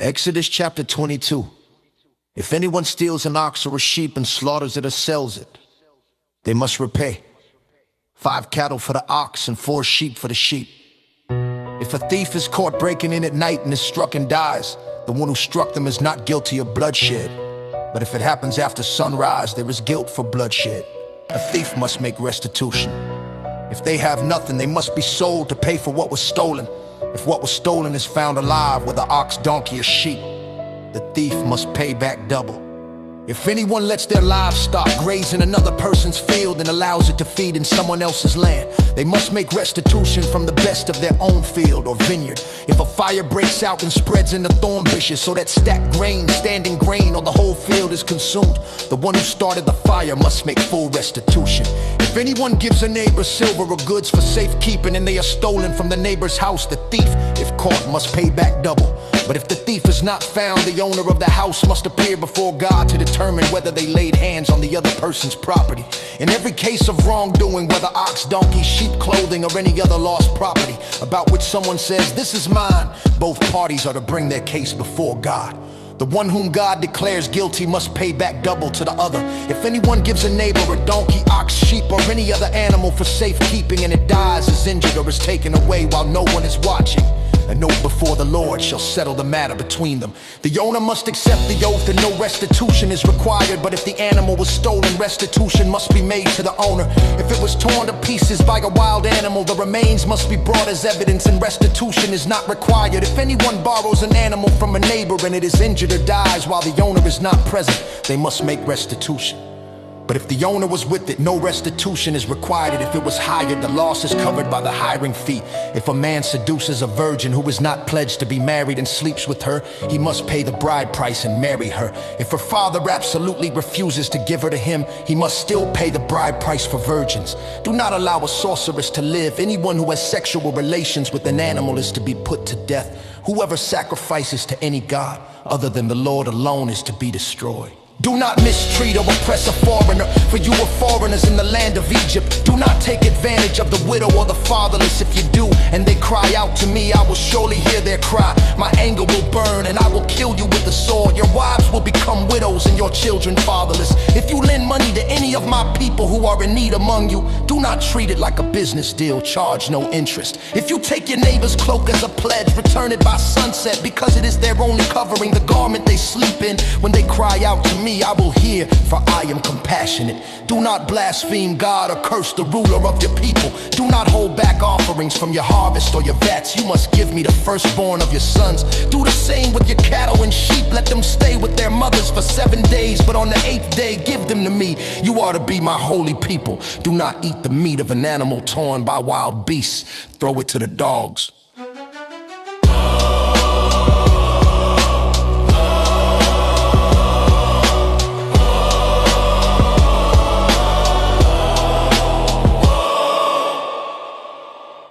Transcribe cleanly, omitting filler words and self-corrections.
Exodus chapter 22. If anyone steals an ox or a sheep and slaughters it or sells it, they must repay 5 cattle for the ox and 4 sheep for the sheep. If a thief is caught breaking in at night and is struck and dies, the one who struck them is not guilty of bloodshed. But if it happens after sunrise, there is guilt for bloodshed. A thief must make restitution. If they have nothing, they must be sold to pay for what was stolen. If what was stolen is found alive, whether ox, donkey, or sheep, the thief must pay back double. If anyone lets their livestock graze in another person's field and allows it to feed in someone else's land, they must make restitution from the best of their own field or vineyard. If a fire breaks out and spreads in the thorn bushes so that stacked grain, standing grain, or the whole field is consumed, the one who started the fire must make full restitution. If anyone gives a neighbor silver or goods for safekeeping and they are stolen from the neighbor's house, the thief, if caught, must pay back double. But if the thief is not found, the owner of the house must appear before God to determine whether they laid hands on the other person's property. In every case of wrongdoing, whether ox, donkey, sheep, clothing, or any other lost property, about which someone says, "This is mine," both parties are to bring their case before God. The one whom God declares guilty must pay back double to the other. If anyone gives a neighbor a donkey, ox, sheep, or any other animal for safekeeping and it dies, is injured, or is taken away while no one is watching, an oath before the Lord shall settle the matter between them. The owner must accept the oath and no restitution is required, but if the animal was stolen, restitution must be made to the owner. If it was torn to pieces by a wild animal, the remains must be brought as evidence and restitution is not required. If anyone borrows an animal from a neighbor and it is injured or dies while the owner is not present, they must make restitution. But if the owner was with it, no restitution is required. And if it was hired, the loss is covered by the hiring fee. If a man seduces a virgin who is not pledged to be married and sleeps with her, he must pay the bride price and marry her. If her father absolutely refuses to give her to him, he must still pay the bride price for virgins. Do not allow a sorceress to live. Anyone who has sexual relations with an animal is to be put to death. Whoever sacrifices to any god other than the Lord alone is to be destroyed. Do not mistreat or oppress a foreigner, for you were foreigners in the land of Egypt. Do not take advantage of the widow or the fatherless. If you do, and they cry out to me, I will surely hear their cry. My anger will burn, and I will kill you with the sword. Your wives will become widows, and your children fatherless. If you lend money to any of my people who are in need among you, do not treat it like a business deal. Charge no interest. If you take your neighbor's cloak as a pledge, return it by sunset, because it is their only covering, the garment they sleep in. When they cry out to me, I will hear, for I am compassionate. Do not blaspheme God or curse the ruler of your people. Do not hold back offerings from your harvest or your vats. You must give me the firstborn of your sons. Do the same with your cattle and sheep. Let them stay with their mothers for 7 days, but on the 8th day give them to me. You are to be my holy people. Do not eat the meat of an animal torn by wild beasts. Throw it to the dogs.